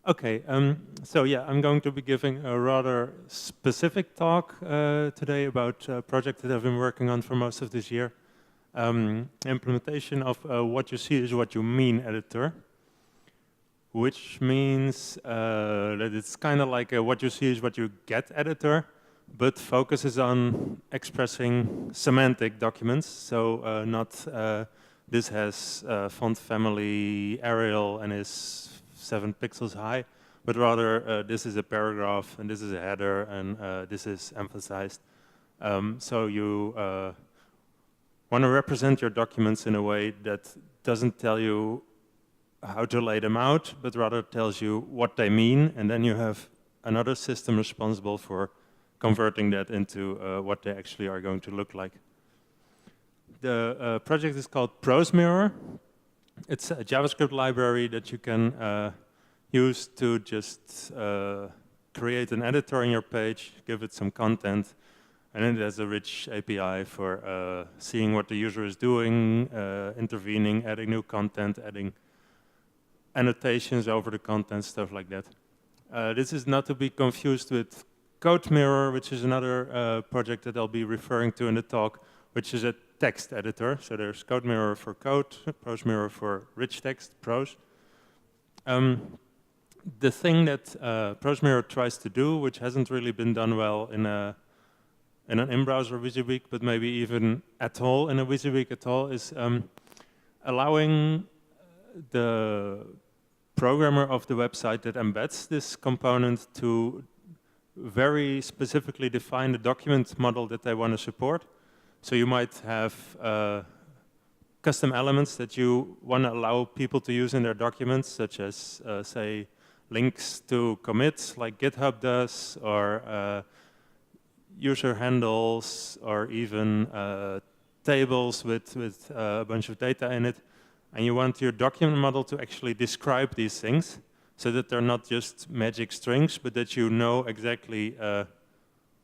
Okay, so yeah, I'm going to be giving a rather specific talk today about a project that I've been working on for most of this year. Implementation of what you see is what you mean editor, which means that it's kind of like a what you see is what you get editor, but focuses on expressing semantic documents. So not this has font family Arial and is 7 pixels high, but rather this is a paragraph and this is a header and this is emphasized. So you want to represent your documents in a way that doesn't tell you how to lay them out, but rather tells you what they mean, and then you have another system responsible for converting that into what they actually are going to look like. The project is called BrowseMirror. It's a JavaScript library that you can use to just create an editor in your page, give it some content, and then it has a rich API for seeing what the user is doing, intervening, adding new content, adding annotations over the content, stuff like that. This is not to be confused with CodeMirror, which is another project that I'll be referring to in the talk, which is a text editor. So there's CodeMirror for code, ProseMirror for rich text, prose. The thing that ProseMirror tries to do, which hasn't really been done well in an in-browser WYSIWYG, but maybe even at all in a WYSIWYG at all, is allowing the programmer of the website that embeds this component to very specifically define the document model that they want to support. So you might have custom elements that you want to allow people to use in their documents, such as, say, links to commits, like GitHub does, or user handles, or even tables with a bunch of data in it. And you want your document model to actually describe these things so that they're not just magic strings, but that you know exactly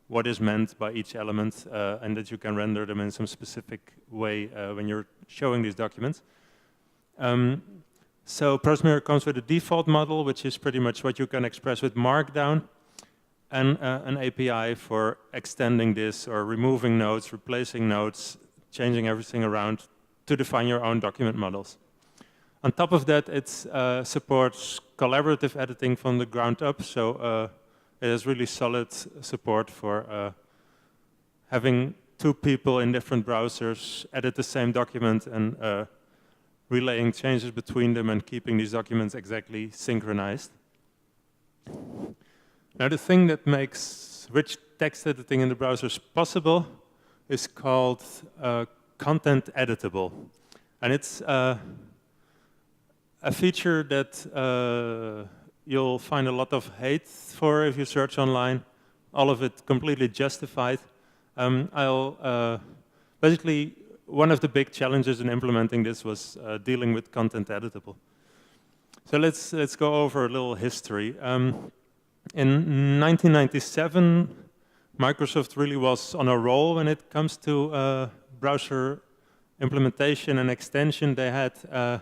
what is meant by each element and that you can render them in some specific way when you're showing these documents. So ProseMirror comes with a default model, which is pretty much what you can express with Markdown, and an API for extending this or removing nodes, replacing nodes, changing everything around to define your own document models. On top of that, it supports collaborative editing from the ground up, so it has really solid support for having two people in different browsers edit the same document and relaying changes between them and keeping these documents exactly synchronized. Now, the thing that makes rich text editing in the browsers possible is called contentEditable. And it's a feature that you'll find a lot of hate for if you search online, all of it completely justified. Basically, one of the big challenges in implementing this was dealing with contentEditable. So let's go over a little history. In 1997, Microsoft really was on a roll when it comes to browser implementation and extension. They had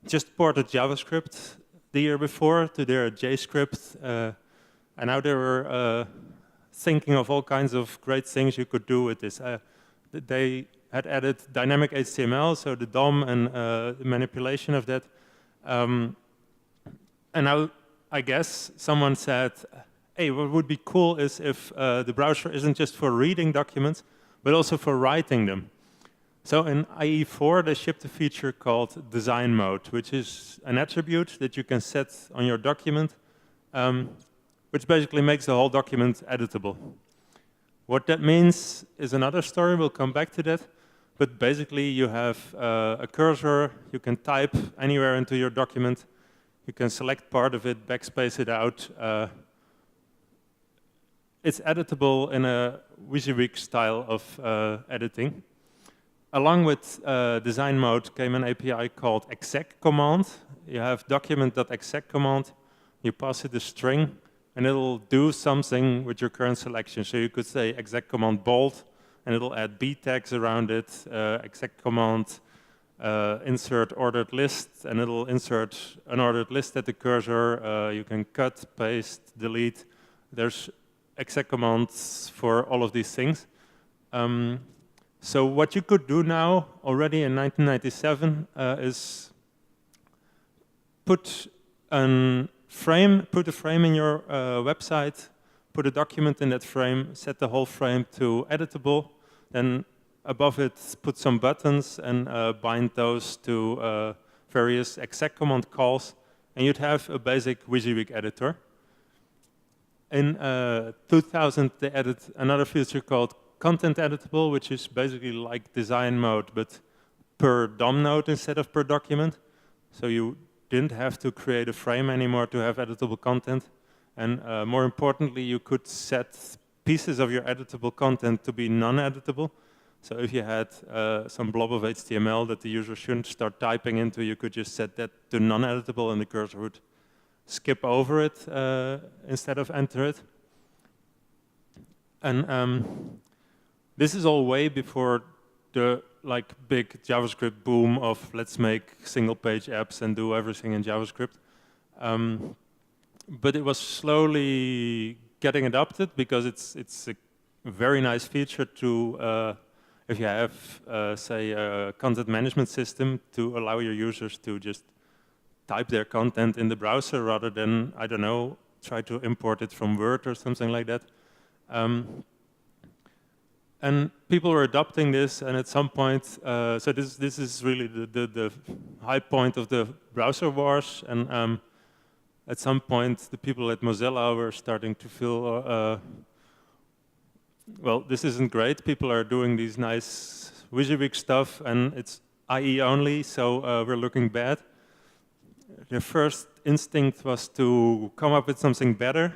just ported JavaScript the year before to their JScript, and now they were thinking of all kinds of great things you could do with this. They had added dynamic HTML, so the DOM and the manipulation of that. And now, I guess, someone said, hey, what would be cool is if the browser isn't just for reading documents, but also for writing them. So in IE4, they shipped a feature called design mode, which is an attribute that you can set on your document, which basically makes the whole document editable. What that means is another story. We'll come back to that. But basically, you have a cursor. You can type anywhere into your document. You can select part of it, backspace it out. It's editable in a WYSIWYG style of editing. Along with design mode came an API called exec command. You have document.exec command. You pass it a string, and it'll do something with your current selection. So you could say exec command bold, and it'll add b tags around it, exec command insert ordered list, and it'll insert an ordered list at the cursor. You can cut, paste, delete. There's exec commands for all of these things. So what you could do now, already in 1997, is put a frame in your website, put a document in that frame, set the whole frame to editable, then above it put some buttons and bind those to various exec command calls, and you'd have a basic WYSIWYG editor. In 2000, they added another feature called contentEditable, which is basically like design mode, but per DOM node instead of per document. So you didn't have to create a frame anymore to have editable content. And more importantly, you could set pieces of your editable content to be non-editable. So if you had some blob of HTML that the user shouldn't start typing into, you could just set that to non-editable and the cursor would skip over it instead of enter it. And this is all way before the big JavaScript boom of let's make single-page apps and do everything in JavaScript. But it was slowly getting adopted because it's a very nice feature to, if you have, say, a content management system, to allow your users to just type their content in the browser rather than, I don't know, try to import it from Word or something like that. And people were adopting this, and at some point, so this is really the high point of the browser wars, and at some point, the people at Mozilla were starting to feel, well, this isn't great. People are doing these nice WYSIWYG stuff, and it's IE only, so we're looking bad. Their first instinct was to come up with something better,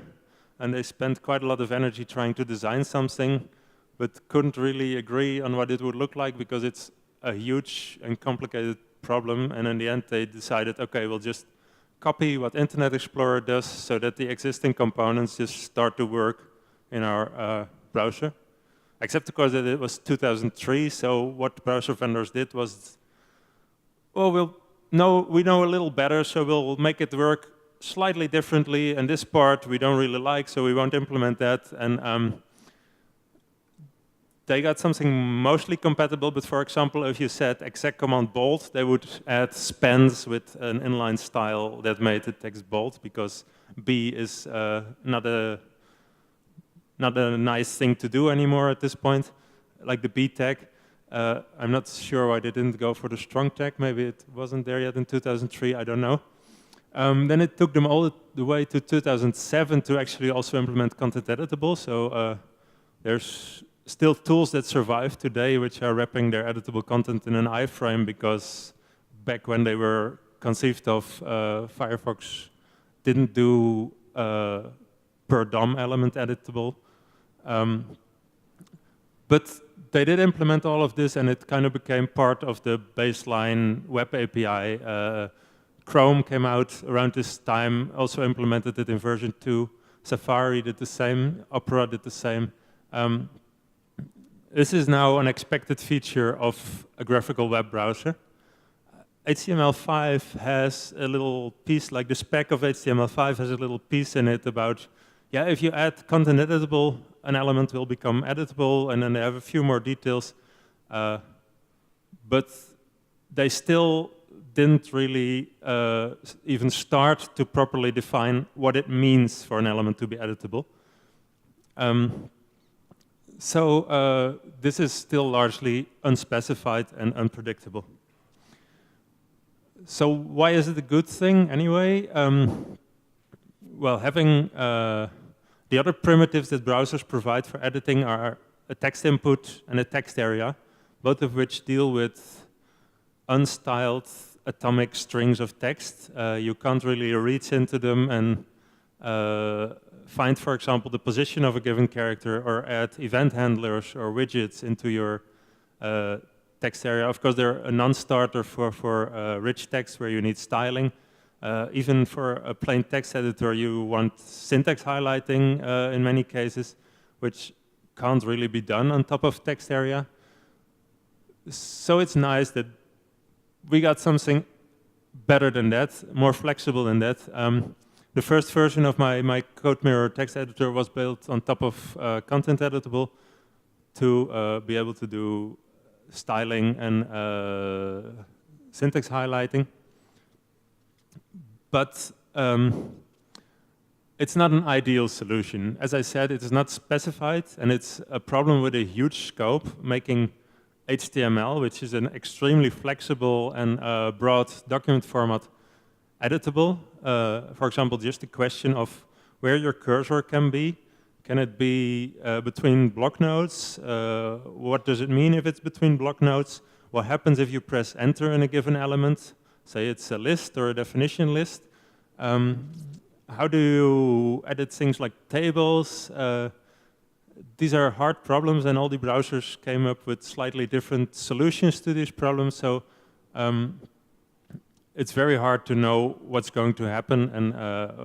and they spent quite a lot of energy trying to design something, but couldn't really agree on what it would look like because it's a huge and complicated problem. And in the end, they decided, okay, we'll just copy what Internet Explorer does so that the existing components just start to work in our browser. Except, of course, that it was 2003, so what browser vendors did was, well, we know a little better, so we'll make it work slightly differently, and this part we don't really like, so we won't implement that. And they got something mostly compatible, but for example, if you set exec command bold, they would add spans with an inline style that made the text bold, because B is not a nice thing to do anymore at this point, like the B tag. I'm not sure why they didn't go for the strong tag. Maybe it wasn't there yet in 2003, I don't know. Then it took them all the way to 2007 to actually also implement contentEditable. So there's still tools that survive today which are wrapping their editable content in an iframe, because back when they were conceived of, Firefox didn't do per DOM element editable. But they did implement all of this, and it kind of became part of the baseline web API. Chrome came out around this time, also implemented it in version 2. Safari did the same, Opera did the same. This is now an expected feature of a graphical web browser. HTML5 has a little piece, like the spec of HTML5 has a little piece in it about, yeah, if you add contentEditable, an element will become editable, and then they have a few more details. But they still didn't really even start to properly define what it means for an element to be editable. So this is still largely unspecified and unpredictable. So why is it a good thing anyway? Well, having the other primitives that browsers provide for editing are a text input and a text area, both of which deal with unstyled atomic strings of text. You can't really reach into them and find, for example, the position of a given character, or add event handlers or widgets into your text area. Of course, they're a non-starter for rich text where you need styling. Even for a plain text editor, you want syntax highlighting in many cases, which can't really be done on top of text area. So it's nice that we got something better than that, more flexible than that. The first version of my CodeMirror text editor was built on top of contentEditable to be able to do styling and syntax highlighting. But it's not an ideal solution. As I said, it is not specified, and it's a problem with a huge scope, making HTML, which is an extremely flexible and broad document format, editable. For example, just a question of where your cursor can be. Can it be between block nodes? What does it mean if it's between block nodes? What happens if you press enter in a given element? Say it's a list or a definition list. How do you edit things like tables? These are hard problems, and all the browsers came up with slightly different solutions to these problems. So it's very hard to know what's going to happen and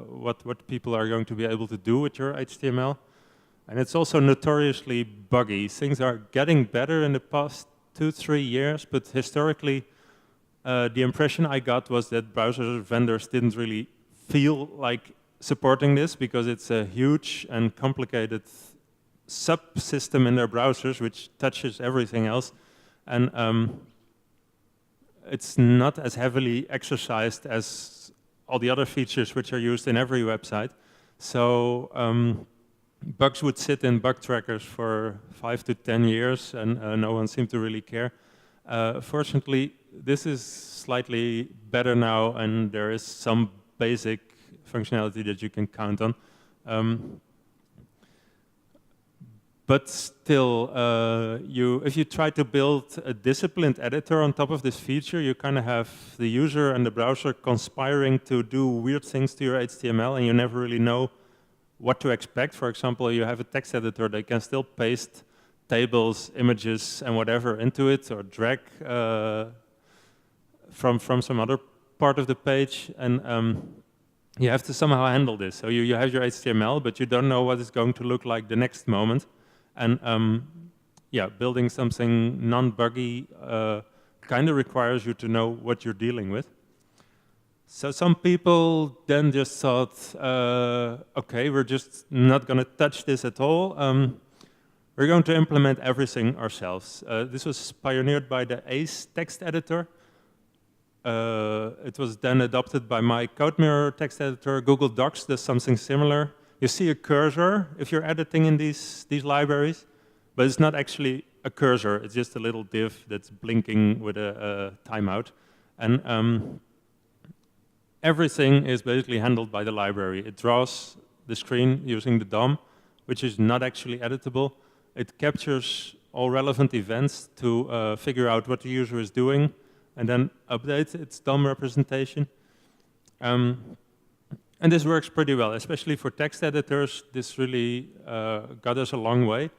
what people are going to be able to do with your HTML. And it's also notoriously buggy. Things are getting better in the past 2-3 years, but historically, the impression I got was that browser vendors didn't really feel like supporting this because it's a huge and complicated subsystem in their browsers which touches everything else, and it's not as heavily exercised as all the other features which are used in every website. So bugs would sit in bug trackers for 5 to 10 years, and no one seemed to really care. Fortunately, this is slightly better now, and there is some basic functionality that you can count on. But still, if you try to build a disciplined editor on top of this feature, you kind of have the user and the browser conspiring to do weird things to your HTML, and you never really know what to expect. For example, you have a text editor, they can still paste tables, images, and whatever into it, or drag from some other part of the page, and you have to somehow handle this. So you have your HTML, but you don't know what it's going to look like the next moment. And yeah, building something non-buggy kind of requires you to know what you're dealing with. So some people then just thought, okay, we're just not going to touch this at all. We're going to implement everything ourselves. This was pioneered by the ACE text editor. It was then adopted by my CodeMirror text editor. Google Docs does something similar. You see a cursor if you're editing in these libraries, but it's not actually a cursor. It's just a little div that's blinking with a timeout. And everything is basically handled by the library. It draws the screen using the DOM, which is not actually editable. It captures all relevant events to figure out what the user is doing, and then update its DOM representation. And this works pretty well, especially for text editors. This really got us a long way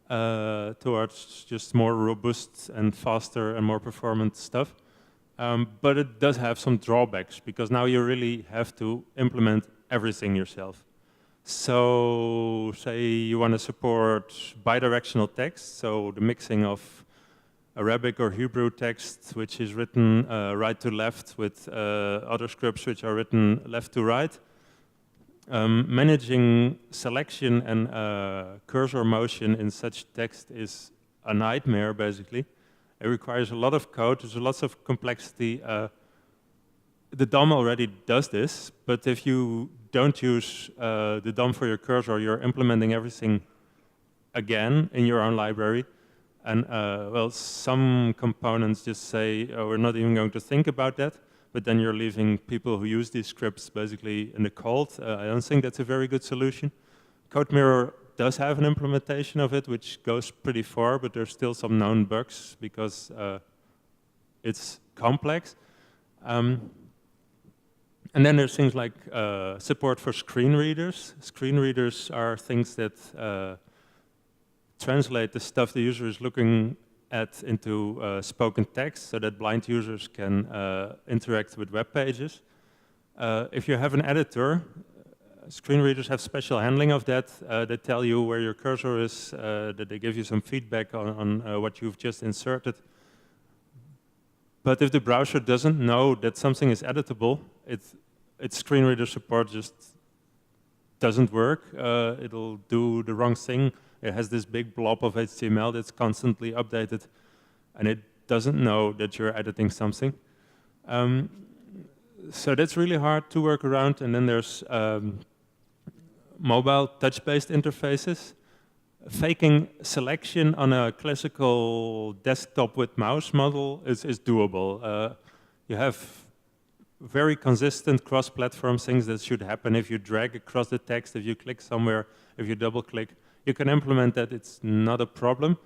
towards just more robust and faster and more performant stuff. But it does have some drawbacks, because now you really have to implement everything yourself. So say you want to support bidirectional text, so the mixing of Arabic or Hebrew text, which is written right to left, with other scripts which are written left to right. Managing selection and cursor motion in such text is a nightmare, basically. It requires a lot of code, there's lots of complexity. The DOM already does this, but if you don't use the DOM for your cursor, you're implementing everything again in your own library. And well, some components just say, oh, we're not even going to think about that, but then you're leaving people who use these scripts basically in the cold. I don't think that's a very good solution. CodeMirror does have an implementation of it, which goes pretty far, but there's still some known bugs because it's complex. And then there's things like support for screen readers. Screen readers are things that translate the stuff the user is looking at into spoken text, so that blind users can interact with web pages. If you have an editor, screen readers have special handling of that. They tell you where your cursor is, that they give you some feedback on what you've just inserted. But if the browser doesn't know that something is editable, its screen reader support just doesn't work. It'll do the wrong thing. It has this big blob of HTML that's constantly updated, and it doesn't know that you're editing something. So that's really hard to work around. And then there's mobile touch-based interfaces. Faking selection on a classical desktop with mouse model is doable. You have very consistent cross-platform things that should happen if you drag across the text, if you click somewhere, if you double-click. You can implement that, it's not a problem.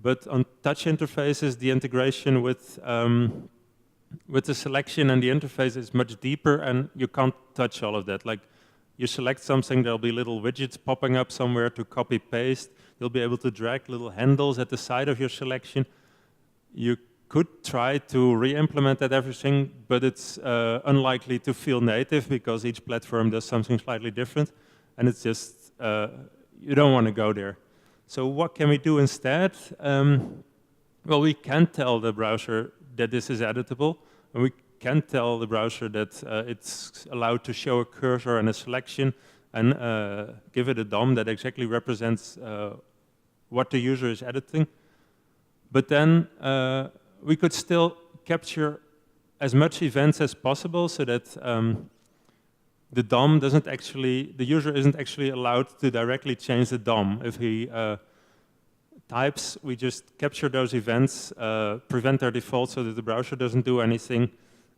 But on touch interfaces, the integration with the selection and the interface is much deeper, and you can't touch all of that. Like, you select something, there'll be little widgets popping up somewhere to copy-paste. You'll be able to drag little handles at the side of your selection. You could try to re-implement that everything, but it's unlikely to feel native because each platform does something slightly different, and it's just, you don't want to go there. So what can we do instead? Well, we can tell the browser that this is editable, and we can tell the browser that it's allowed to show a cursor and a selection and give it a DOM that exactly represents what the user is editing. But then we could still capture as much events as possible so that the DOM doesn't actually, the user isn't actually allowed to directly change the DOM. If he types, we just capture those events, prevent their default so that the browser doesn't do anything,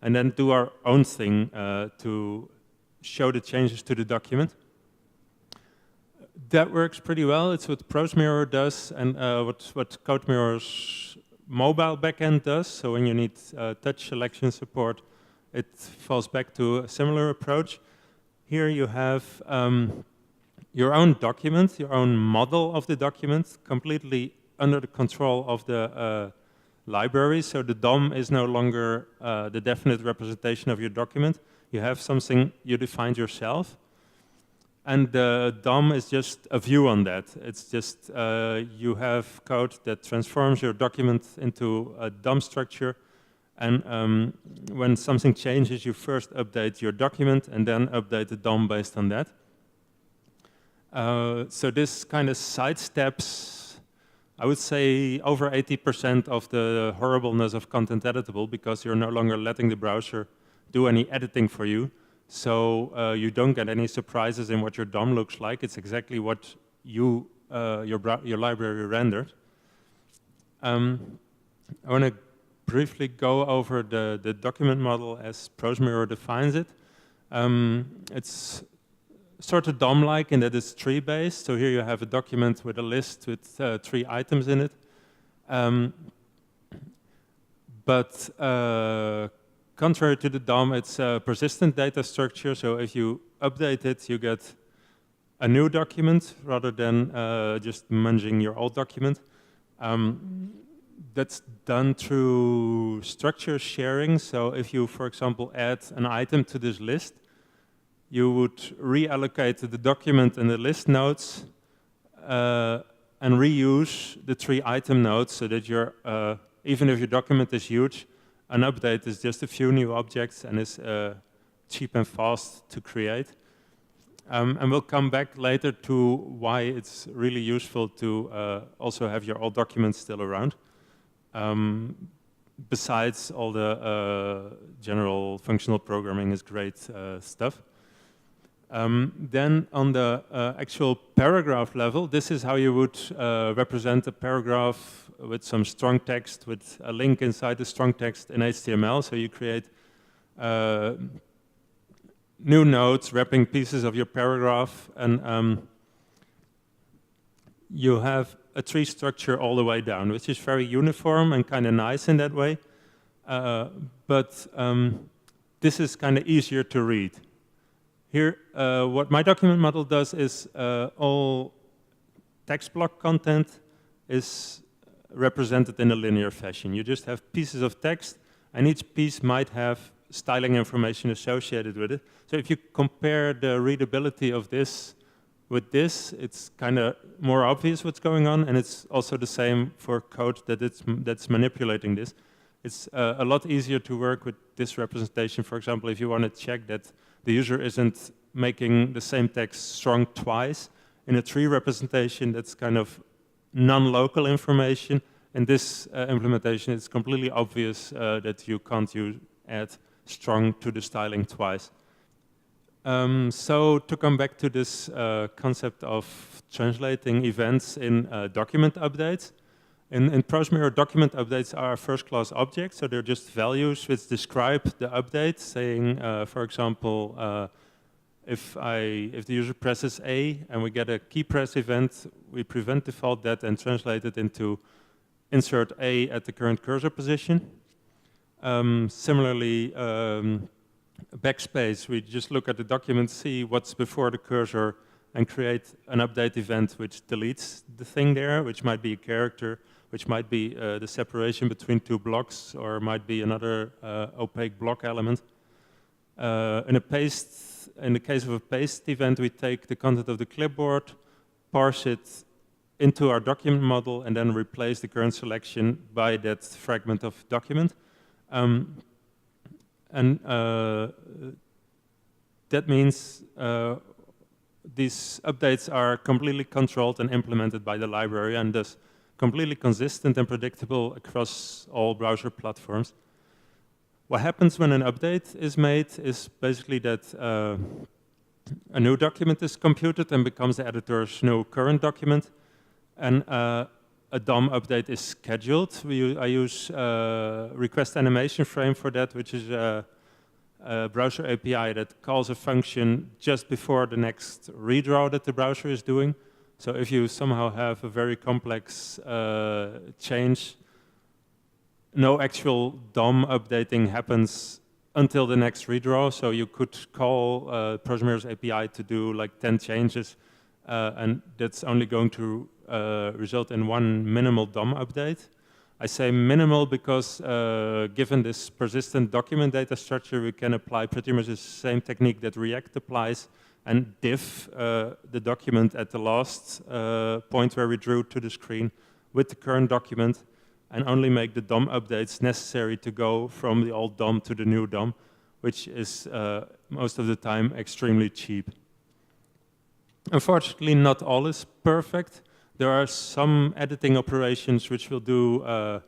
and then do our own thing to show the changes to the document. That works pretty well. It's what BrowseMirror does and what CodeMirror's mobile backend does. So when you need touch selection support, it falls back to a similar approach. Here you have your own document, your own model of the document, completely under the control of the library. So the DOM is no longer the definite representation of your document. You have something you defined yourself. And the DOM is just a view on that. It's just you have code that transforms your document into a DOM structure. And when something changes, you first update your document and then update the DOM based on that. So this kind of sidesteps, I would say, over 80% of the horribleness of contentEditable, because you're no longer letting the browser do any editing for you. So you don't get any surprises in what your DOM looks like. It's exactly what your library rendered. I want to briefly go over the document model as BrowseMirror defines it. It's sort of DOM-like in that it's tree-based. So here you have a document with a list with 3 items in it. But contrary to the DOM, it's a persistent data structure. So if you update it, you get a new document rather than just munging your old document. That's done through structure sharing. So if you, for example, add an item to this list, you would reallocate the document and the list nodes and reuse the 3 item nodes so that even if your document is huge, an update is just a few new objects and is cheap and fast to create. And we'll come back later to why it's really useful to also have your old documents still around. Besides all the general functional programming is great stuff. Then on the actual paragraph level, this is how you would represent a paragraph with some strong text, with a link inside the strong text in HTML. So you create new nodes wrapping pieces of your paragraph, and you have a tree structure all the way down, which is very uniform and kind of nice in that way. But this is kind of easier to read. Here, what my document model does is all text block content is represented in a linear fashion. You just have pieces of text, and each piece might have styling information associated with it. So if you compare the readability of this with this, it's kind of more obvious what's going on, and it's also the same for code that's manipulating this. It's a lot easier to work with this representation. For example, if you want to check that the user isn't making the same text strong twice. In a tree representation, that's kind of non-local information. In this implementation, it's completely obvious that you can't add strong to the styling twice. So to come back to this concept of translating events in document updates, in BrowseMirror, document updates are first-class objects, so they're just values which describe the update, saying, for example, if the user presses A and we get a key press event, we prevent default that and translate it into insert A at the current cursor position. Similarly, backspace, we just look at the document, see what's before the cursor, and create an update event which deletes the thing there, which might be a character, which might be the separation between two blocks, or might be another opaque block element. In the case of a paste event, we take the content of the clipboard, parse it into our document model, and then replace the current selection by that fragment of document. That means these updates are completely controlled and implemented by the library, and thus completely consistent and predictable across all browser platforms. What happens when an update is made is basically that a new document is computed and becomes the editor's new current document, and a DOM update is scheduled. I use request animation frame for that, which is a browser API that calls a function just before the next redraw that the browser is doing. So if you somehow have a very complex change, no actual DOM updating happens until the next redraw. So you could call BrowseMirror's API to do like 10 changes, and that's only going to result in one minimal DOM update. I say minimal because given this persistent document data structure, we can apply pretty much the same technique that React applies and diff the document at the last point where we drew to the screen with the current document, and only make the DOM updates necessary to go from the old DOM to the new DOM, which is most of the time extremely cheap. Unfortunately, not all is perfect. There are some editing operations which will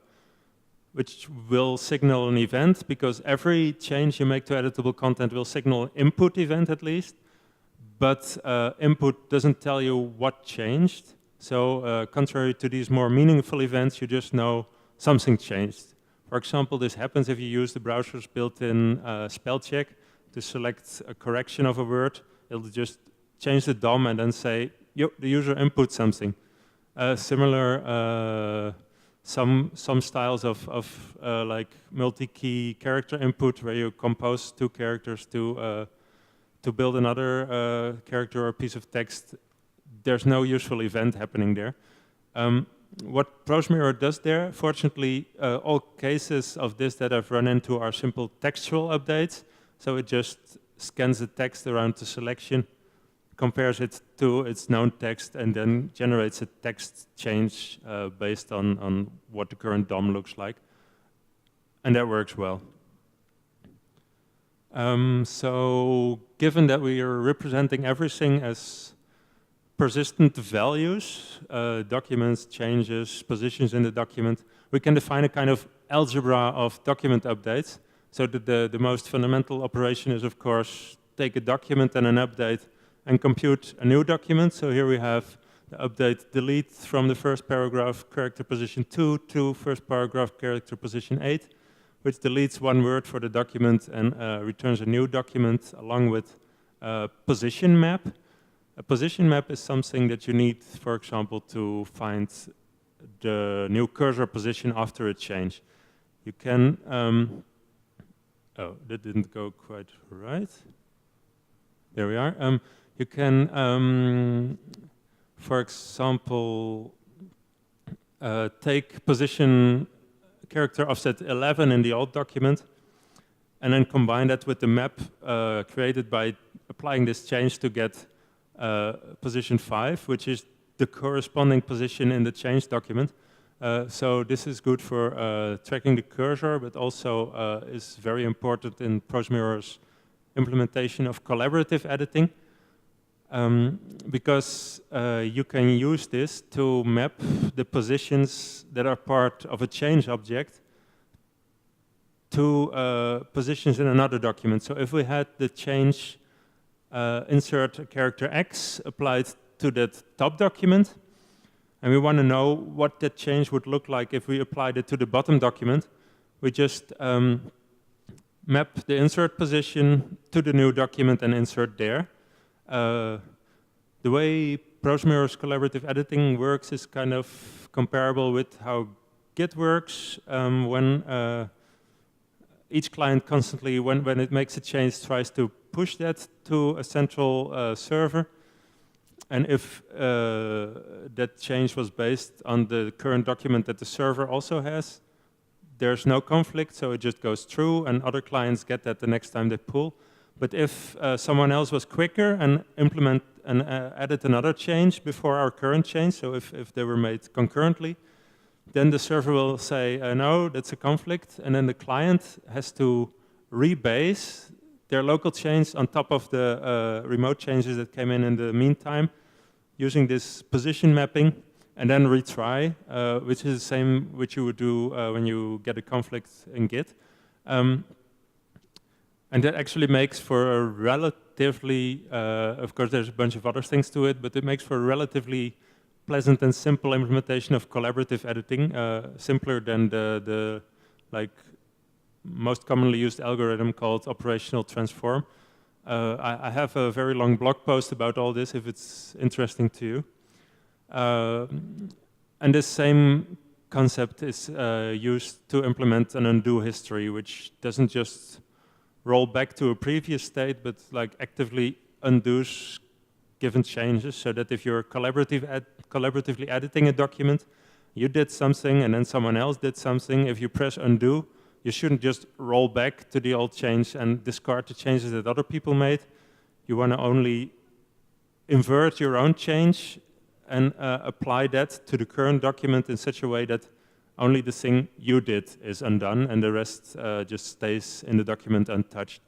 signal an event, because every change you make to editable content will signal an input event at least, but input doesn't tell you what changed. So contrary to these more meaningful events, you just know something changed. For example, this happens if you use the browser's built-in spell check to select a correction of a word. It'll just change the DOM and then say, yo, the user input something. Similar, some styles of like multi-key character input, where you compose two characters to build another character or piece of text. There's no useful event happening there. What BrowseMirror does there, fortunately, all cases of this that I've run into are simple textual updates. So it just scans the text around the selection, compares it to its known text, and then generates a text change based on what the current DOM looks like. And that works well. So given that we are representing everything as persistent values, documents, changes, positions in the document, we can define a kind of algebra of document updates. So the most fundamental operation is, of course, take a document and an update and compute a new document. So here we have the update delete from the first paragraph character position 2 to first paragraph character position 8, which deletes one word for the document and returns a new document along with a position map. A position map is something that you need, for example, to find the new cursor position after a change. You can, oh, that didn't go quite right. There we are. You can, for example, take position character offset 11 in the old document, and then combine that with the map created by applying this change to get position 5, which is the corresponding position in the change document. So this is good for tracking the cursor, but also is very important in BrowseMirror's implementation of collaborative editing, because you can use this to map the positions that are part of a change object to positions in another document. So if we had the change insert a character X applied to that top document, and we want to know what that change would look like if we applied it to the bottom document, we just map the insert position to the new document and insert there. The way BrowseMirror's collaborative editing works is kind of comparable with how Git works, when each client constantly, when it makes a change, tries to push that to a central server. And if that change was based on the current document that the server also has, there's no conflict, so it just goes through, and other clients get that the next time they pull. But if someone else was quicker and added another change before our current change, so if they were made concurrently, then the server will say, no, that's a conflict, and then the client has to rebase their local change on top of the remote changes that came in the meantime, using this position mapping, and then retry, which is the same which you would do when you get a conflict in Git. And that actually makes for a relatively, of course there's a bunch of other things to it, but it makes for a relatively pleasant and simple implementation of collaborative editing, simpler than the like most commonly used algorithm called operational transform. I have a very long blog post about all this if it's interesting to you. And this same concept is used to implement an undo history, which doesn't just roll back to a previous state, but like actively undoes given changes, so that if you're collaboratively editing a document, you did something and then someone else did something. If you press undo, you shouldn't just roll back to the old change and discard the changes that other people made. You want to only invert your own change and apply that to the current document in such a way that only the thing you did is undone and the rest just stays in the document untouched.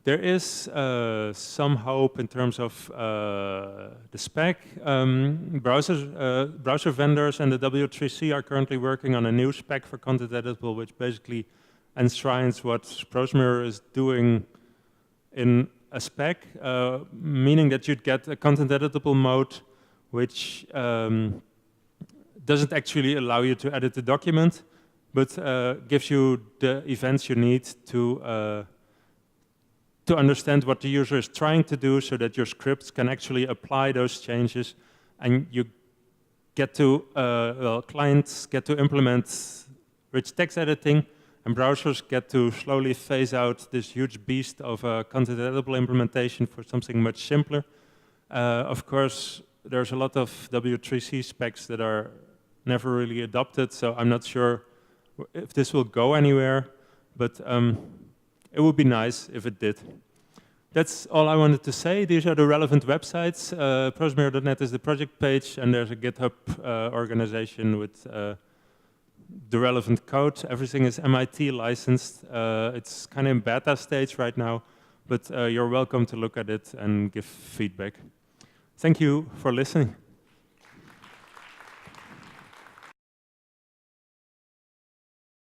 There is some hope in terms of the spec. Browser vendors and the W3C are currently working on a new spec for contentEditable, which basically enshrines what BrowseMirror is doing in a spec, meaning that you'd get a contentEditable mode which doesn't actually allow you to edit the document, but gives you the events you need to understand what the user is trying to do, so that your scripts can actually apply those changes, and you get to, clients get to implement rich text editing, and browsers get to slowly phase out this huge beast of a contentEditable implementation for something much simpler. Of course, there's a lot of W3C specs that are never really adopted, so I'm not sure if this will go anywhere, but it would be nice if it did. That's all I wanted to say. These are the relevant websites. BrowseMirror.net is the project page, and there's a GitHub organization with the relevant code. Everything is MIT licensed. It's kind of in beta stage right now, but you're welcome to look at it and give feedback. Thank you for listening.